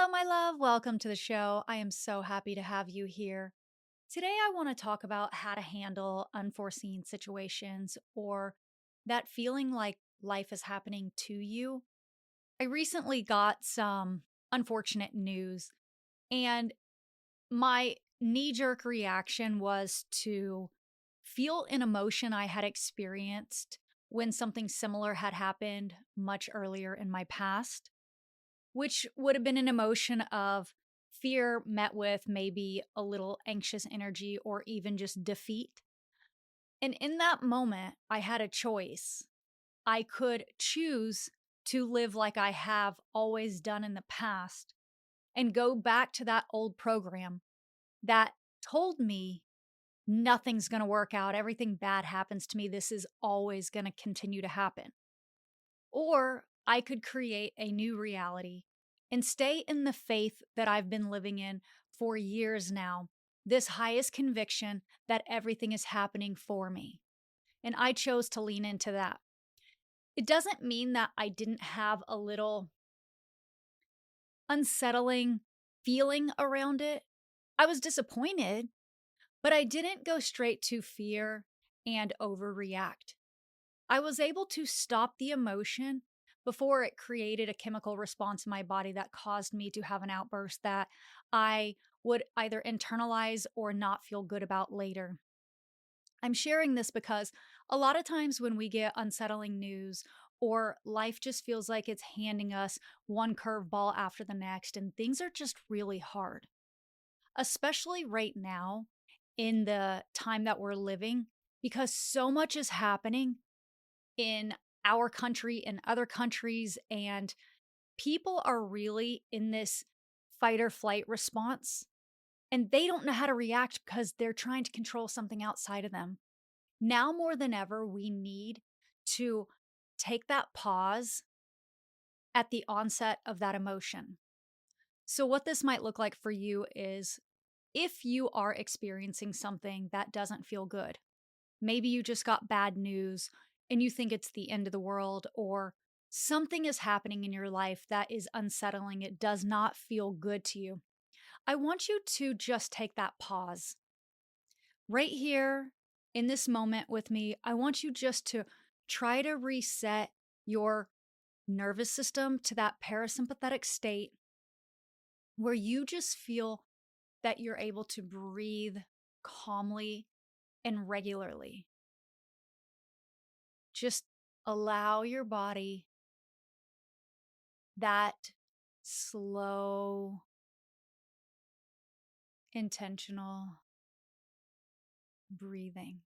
Hello, my love. Welcome to the show. I am so happy to have you here. Today, I want to talk about how to handle unforeseen situations or that feeling like life is happening to you. I recently got some unfortunate news, and my knee jerk reaction was to feel an emotion I had experienced when something similar had happened much earlier in my past, which would have been an emotion of fear met with maybe a little anxious energy or even just defeat. And in that moment, I had a choice. I could choose to live like I have always done in the past and go back to that old program that told me nothing's going to work out. Everything bad happens to me. This is always going to continue to happen. Or I could create a new reality and stay in the faith that I've been living in for years now, this highest conviction that everything is happening for me. And I chose to lean into that. It doesn't mean that I didn't have a little unsettling feeling around it. I was disappointed, but I didn't go straight to fear and overreact. I was able to stop the emotion before it created a chemical response in my body that caused me to have an outburst that I would either internalize or not feel good about later. I'm sharing this because a lot of times when we get unsettling news or life just feels like it's handing us one curveball after the next, and things are just really hard, especially right now in the time that we're living, because so much is happening in our country and other countries, and people are really in this fight or flight response, and they don't know how to react because they're trying to control something outside of them. Now more than ever, we need to take that pause at the onset of that emotion. So, what this might look like for you is if you are experiencing something that doesn't feel good. Maybe you just got bad news and you think it's the end of the world, or something is happening in your life that is unsettling. It does not feel good to you. I want you to just take that pause right here in this moment with me. I want you just to try to reset your nervous system to that parasympathetic state where you just feel that you're able to breathe calmly and regularly. Just allow your body that slow, intentional breathing.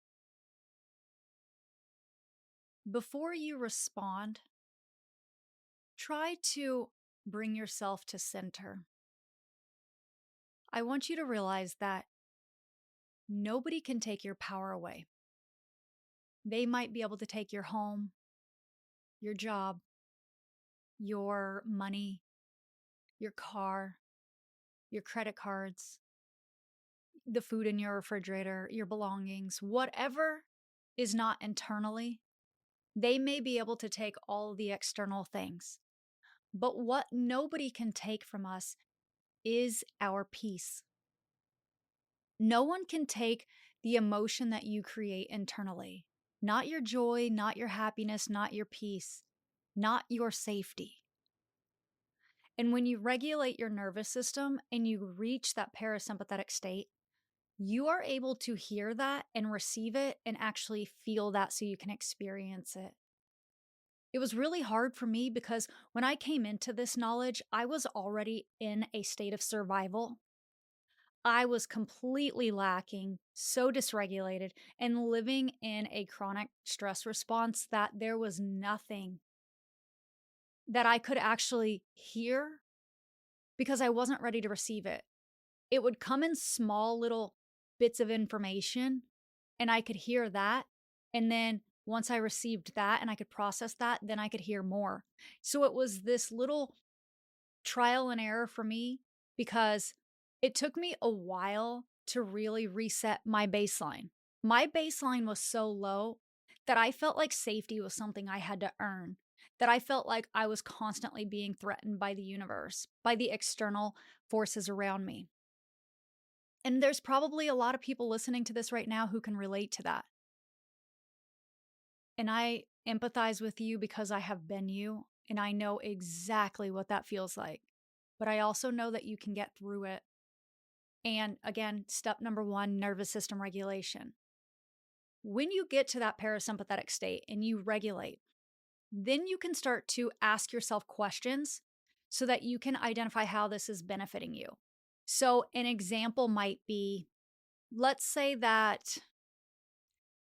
Before you respond, try to bring yourself to center. I want you to realize that nobody can take your power away. They might be able to take your home, your job, your money, your car, your credit cards, the food in your refrigerator, your belongings, whatever is not internally. They may be able to take all the external things. But what nobody can take from us is our peace. No one can take the emotion that you create internally. Not your joy, not your happiness, not your peace, not your safety. And when you regulate your nervous system and you reach that parasympathetic state, you are able to hear that and receive it and actually feel that so you can experience it. It was really hard for me because when I came into this knowledge, I was already in a state of survival. I was completely lacking, so dysregulated, and living in a chronic stress response that there was nothing that I could actually hear because I wasn't ready to receive it. It would come in small little bits of information, and I could hear that. And then once I received that and I could process that, then I could hear more. So it was this little trial and error for me because it took me a while to really reset my baseline. My baseline was so low that I felt like safety was something I had to earn. that I felt like I was constantly being threatened by the universe, by the external forces around me. And there's probably a lot of people listening to this right now who can relate to that. And I empathize with you because I have been you and I know exactly what that feels like. But I also know that you can get through it. And again, step number one, nervous system regulation. When you get to that parasympathetic state and you regulate, then you can start to ask yourself questions so that you can identify how this is benefiting you. So, an example might be, let's say that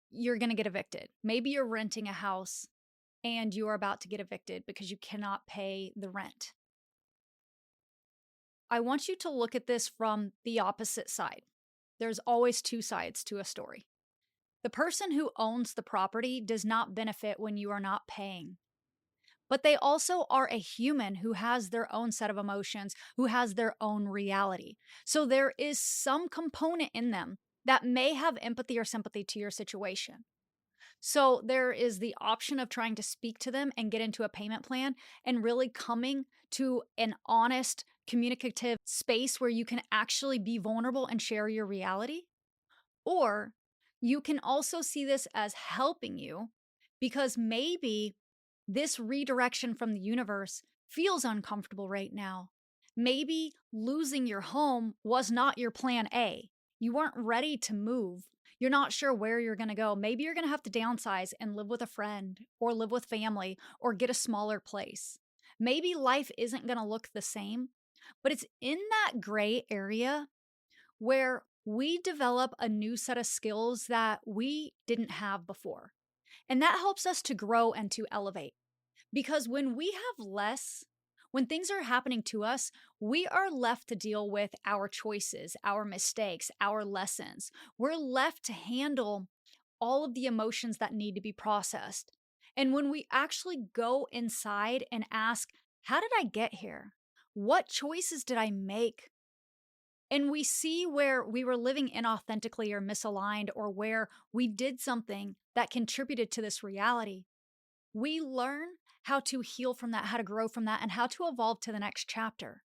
you're going to get evicted. Maybe you're renting a house and you are about to get evicted because you cannot pay the rent. I want you to look at this from the opposite side. There's always two sides to a story. The person who owns the property does not benefit when you are not paying. But they also are a human who has their own set of emotions, who has their own reality. So there is some component in them that may have empathy or sympathy to your situation. So there is the option of trying to speak to them and get into a payment plan and really coming to an honest, communicative space where you can actually be vulnerable and share your reality. Or you can also see this as helping you because maybe this redirection from the universe feels uncomfortable right now. Maybe losing your home was not your plan A. You weren't ready to move. You're not sure where you're going to go. Maybe you're going to have to downsize and live with a friend or live with family or get a smaller place. Maybe life isn't going to look the same, but it's in that gray area where we develop a new set of skills that we didn't have before. And that helps us to grow and to elevate. Because when we have less, when things are happening to us, we are left to deal with our choices, our mistakes, our lessons. We're left to handle all of the emotions that need to be processed. And when we actually go inside and ask, how did I get here? What choices did I make? And we see where we were living inauthentically or misaligned, or where we did something that contributed to this reality. We learn how to heal from that, how to grow from that, and how to evolve to the next chapter.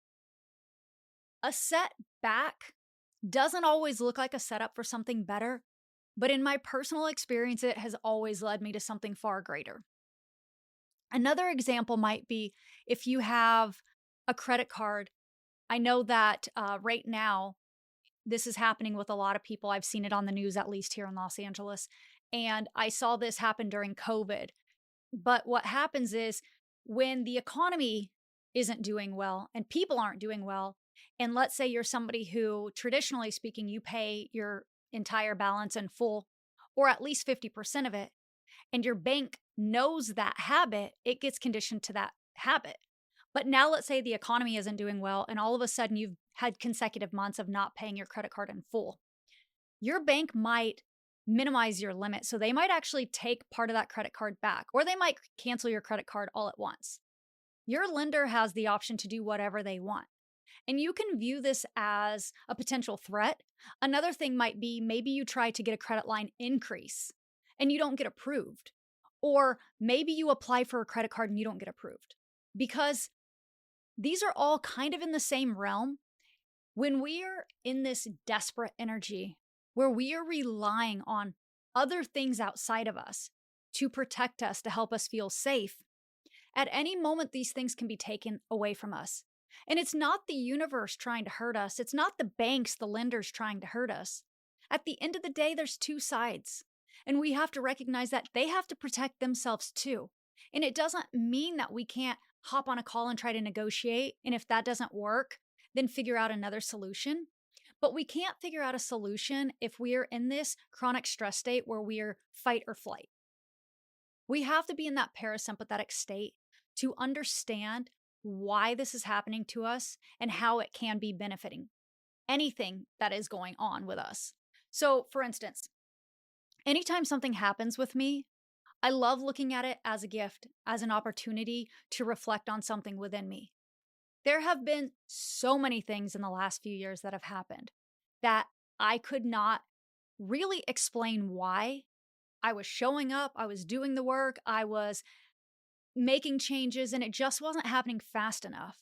A setback doesn't always look like a setup for something better, but in my personal experience, it has always led me to something far greater. Another example might be if you have a credit card. I know that right now, this is happening with a lot of people. I've seen it on the news, at least here in Los Angeles. And I saw this happen during COVID. But what happens is when the economy isn't doing well and people aren't doing well, and let's say you're somebody who, traditionally speaking, you pay your entire balance in full, or at least 50% of it, and your bank knows that habit, it gets conditioned to that habit. But now let's say the economy isn't doing well, and all of a sudden you've had consecutive months of not paying your credit card in full. Your bank might minimize your limit. So they might actually take part of that credit card back, or they might cancel your credit card all at once. Your lender has the option to do whatever they want. And you can view this as a potential threat. Another thing might be maybe you try to get a credit line increase and you don't get approved. Or maybe you apply for a credit card and you don't get approved. Because these are all kind of in the same realm. When we are in this desperate energy where we are relying on other things outside of us to protect us, to help us feel safe, at any moment, these things can be taken away from us. And it's not the universe trying to hurt us. It's not the banks, the lenders trying to hurt us. At the end of the day, there's two sides. And we have to recognize that they have to protect themselves too. And it doesn't mean that we can't hop on a call and try to negotiate. And if that doesn't work, then figure out another solution. But we can't figure out a solution if we are in this chronic stress state where we are fight or flight. We have to be in that parasympathetic state to understand why this is happening to us and how it can be benefiting anything that is going on with us. So, for instance, anytime something happens with me, I love looking at it as a gift, as an opportunity to reflect on something within me. There have been so many things in the last few years that have happened that I could not really explain why. I was showing up, I was doing the work, I was making changes, and it just wasn't happening fast enough.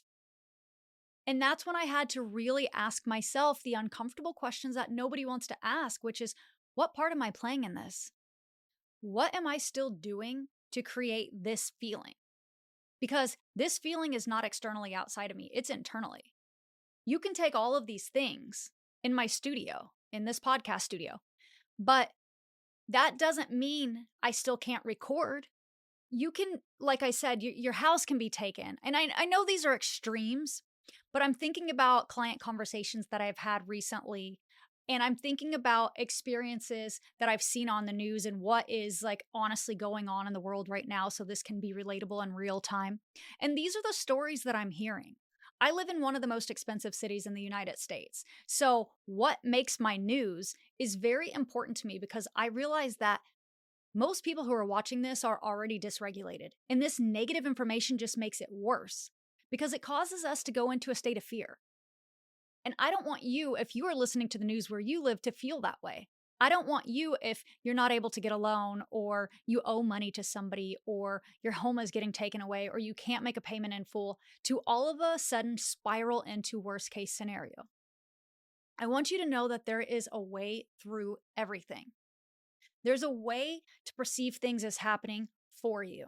And that's when I had to really ask myself the uncomfortable questions that nobody wants to ask, which is, what part am I playing in this? What am I still doing to create this feeling? Because this feeling is not externally outside of me, it's internally. You can take all of these things in my studio, in this podcast studio, but that doesn't mean I still can't record. You can, like I said, your house can be taken. And I know these are extremes, but I'm thinking about client conversations that I've had recently. And I'm thinking about experiences that I've seen on the news and what is like honestly going on in the world right now. So this can be relatable in real time. And these are the stories that I'm hearing. I live in one of the most expensive cities in the United States. So, what makes my news is very important to me because I realize that most people who are watching this are already dysregulated. And this negative information just makes it worse because it causes us to go into a state of fear. And I don't want you, if you are listening to the news where you live, to feel that way. I don't want you, if you're not able to get a loan or you owe money to somebody or your home is getting taken away or you can't make a payment in full, to all of a sudden spiral into worst case scenario. I want you to know that there is a way through everything. There's a way to perceive things as happening for you.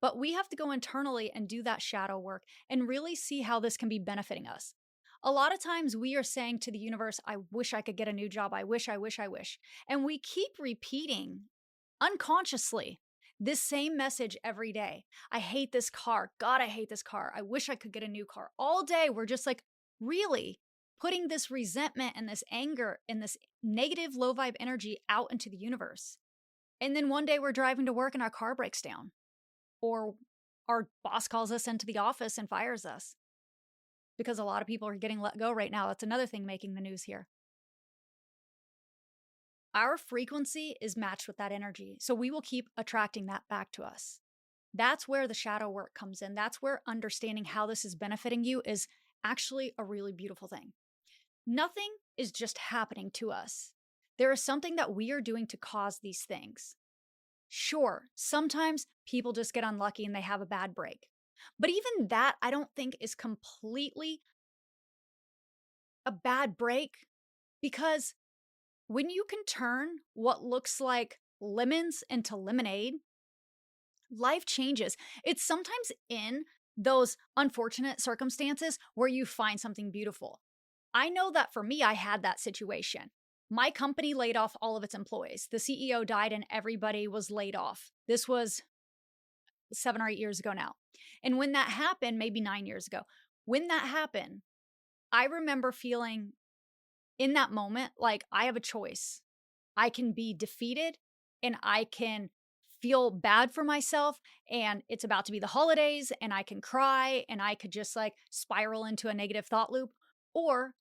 But we have to go internally and do that shadow work and really see how this can be benefiting us. A lot of times we are saying to the universe, I wish I could get a new job. I wish, I wish, I wish. And we keep repeating unconsciously this same message every day. I hate this car. God, I hate this car. I wish I could get a new car. All day, we're just like really putting this resentment and this anger and this negative low vibe energy out into the universe. And then one day we're driving to work and our car breaks down, or our boss calls us into the office and fires us because a lot of people are getting let go right now. That's another thing making the news here. Our frequency is matched with that energy, so we will keep attracting that back to us. That's where the shadow work comes in. That's where understanding how this is benefiting you is actually a really beautiful thing. Nothing is just happening to us. There is something that we are doing to cause these things. Sure, sometimes people just get unlucky and they have a bad break. But even that, I don't think is completely a bad break, because when you can turn what looks like lemons into lemonade, life changes. It's sometimes in those unfortunate circumstances where you find something beautiful. I know that for me, I had that situation. My company laid off all of its employees. The CEO died and everybody was laid off. This was 7 or 8 years ago now. And when that happened, maybe 9 years ago, when that happened, I remember feeling in that moment like I have a choice. I can be defeated and I can feel bad for myself, and it's about to be the holidays and I can cry and I could just like spiral into a negative thought loop. Or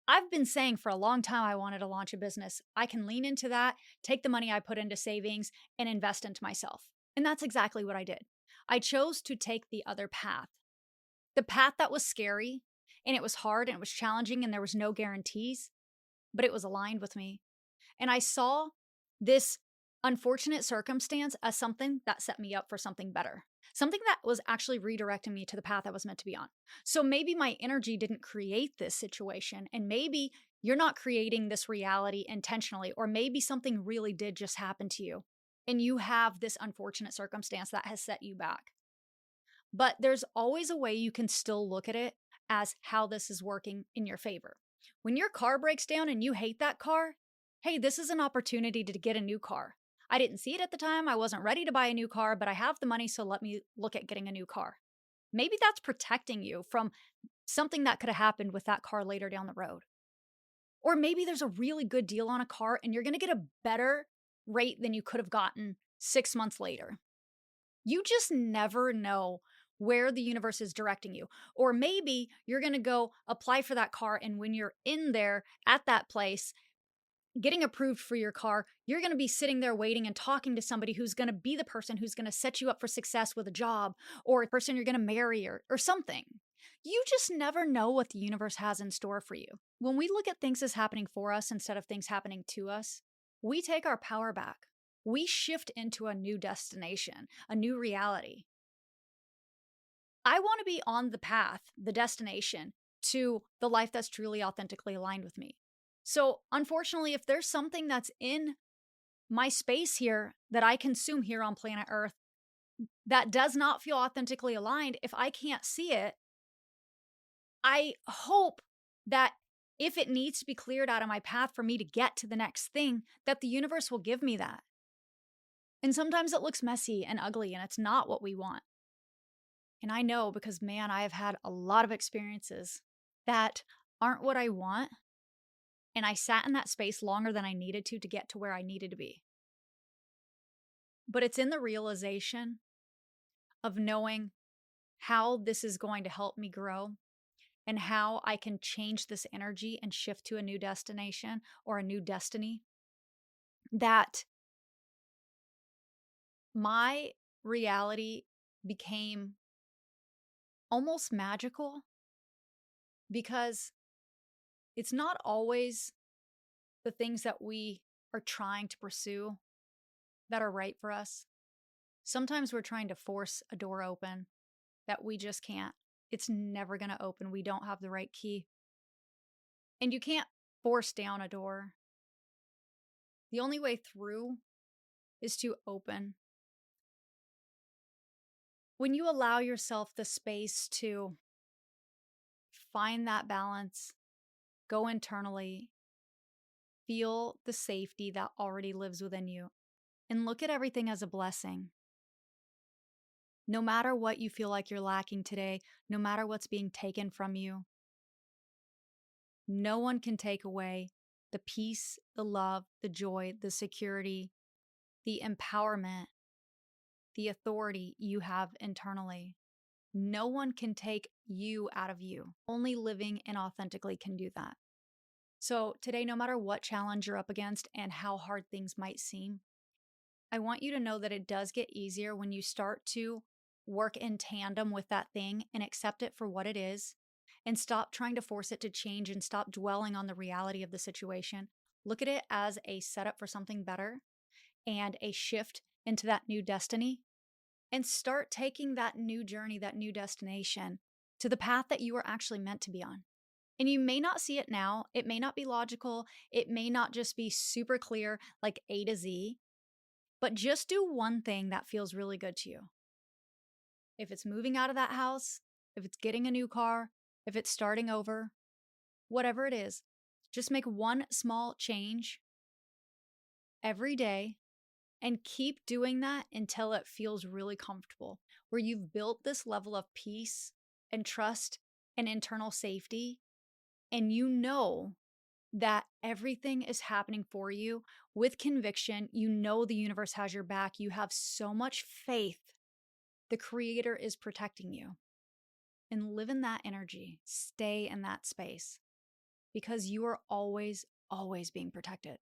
I've been saying for a long time I wanted to launch a business. I can lean into that, take the money I put into savings and invest into myself. And that's exactly what I did. I chose to take the other path. The path that was scary and it was hard and it was challenging and there was no guarantees, but it was aligned with me. And I saw this unfortunate circumstance as something that set me up for something better, something that was actually redirecting me to the path I was meant to be on. So maybe my energy didn't create this situation, and maybe you're not creating this reality intentionally, or maybe something really did just happen to you and you have this unfortunate circumstance that has set you back. But there's always a way you can still look at it as how this is working in your favor. When your car breaks down and you hate that car, hey, this is an opportunity to get a new car. I didn't see it at the time. I wasn't ready to buy a new car, but I have the money, so let me look at getting a new car. Maybe that's protecting you from something that could have happened with that car later down the road. Or maybe there's a really good deal on a car and you're going to get a better rate than you could have gotten 6 months later. You just never know where the universe is directing you. Or maybe you're going to go apply for that car, and when you're in there at that place, getting approved for your car, you're going to be sitting there waiting and talking to somebody who's going to be the person who's going to set you up for success with a job, or a person you're going to marry, or something. You just never know what the universe has in store for you. When we look at things as happening for us instead of things happening to us, we take our power back. We shift into a new destination, a new reality. I want to be on the path, the destination to the life that's truly authentically aligned with me. So, unfortunately, if there's something that's in my space here that I consume here on planet Earth that does not feel authentically aligned, if I can't see it, I hope that if it needs to be cleared out of my path for me to get to the next thing, that the universe will give me that. And sometimes it looks messy and ugly, and it's not what we want. And I know because, man, I have had a lot of experiences that aren't what I want. And I sat in that space longer than I needed to get to where I needed to be. But it's in the realization of knowing how this is going to help me grow and how I can change this energy and shift to a new destination or a new destiny, that my reality became almost magical, because it's not always the things that we are trying to pursue that are right for us. Sometimes we're trying to force a door open that we just can't. It's never going to open. We don't have the right key. And you can't force down a door. The only way through is to open. When you allow yourself the space to find that balance, go internally, feel the safety that already lives within you, and look at everything as a blessing. No matter what you feel like you're lacking today, no matter what's being taken from you, no one can take away the peace, the love, the joy, the security, the empowerment, the authority you have internally. No one can take you out of you. Only living and authentically can do that. So today, no matter what challenge you're up against and how hard things might seem, I want you to know that it does get easier when you start to work in tandem with that thing and accept it for what it is, and stop trying to force it to change and stop dwelling on the reality of the situation. Look at it as a setup for something better and a shift into that new destiny, and start taking that new journey, that new destination to the path that you were actually meant to be on. And you may not see it now. It may not be logical. It may not just be super clear, like A to Z, but just do one thing that feels really good to you. If it's moving out of that house, if it's getting a new car, if it's starting over, whatever it is, just make one small change every day and keep doing that until it feels really comfortable, where you've built this level of peace and trust and internal safety, and you know that everything is happening for you with conviction. You know the universe has your back. You have so much faith. The Creator is protecting you. And live in that energy. Stay in that space, because you are always, always being protected.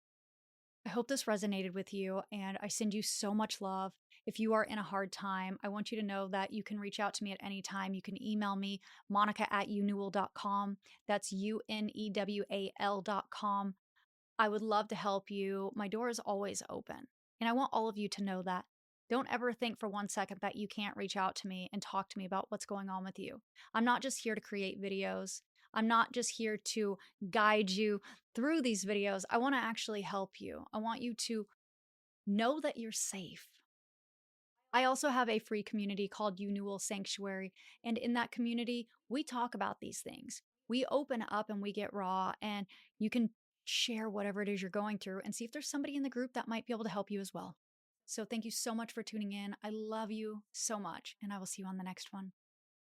I hope this resonated with you, and I send you so much love. If you are in a hard time, I want you to know that you can reach out to me at any time. You can email me, monika@unewell.com. That's UNEWAL.com. I would love to help you. My door is always open. And I want all of you to know that. Don't ever think for 1 second that you can't reach out to me and talk to me about what's going on with you. I'm not just here to create videos. I'm not just here to guide you through these videos. I want to actually help you. I want you to know that you're safe. I also have a free community called Unewell Sanctuary. And in that community, we talk about these things. We open up and we get raw, and you can share whatever it is you're going through and see if there's somebody in the group that might be able to help you as well. So thank you so much for tuning in. I love you so much, and I will see you on the next one.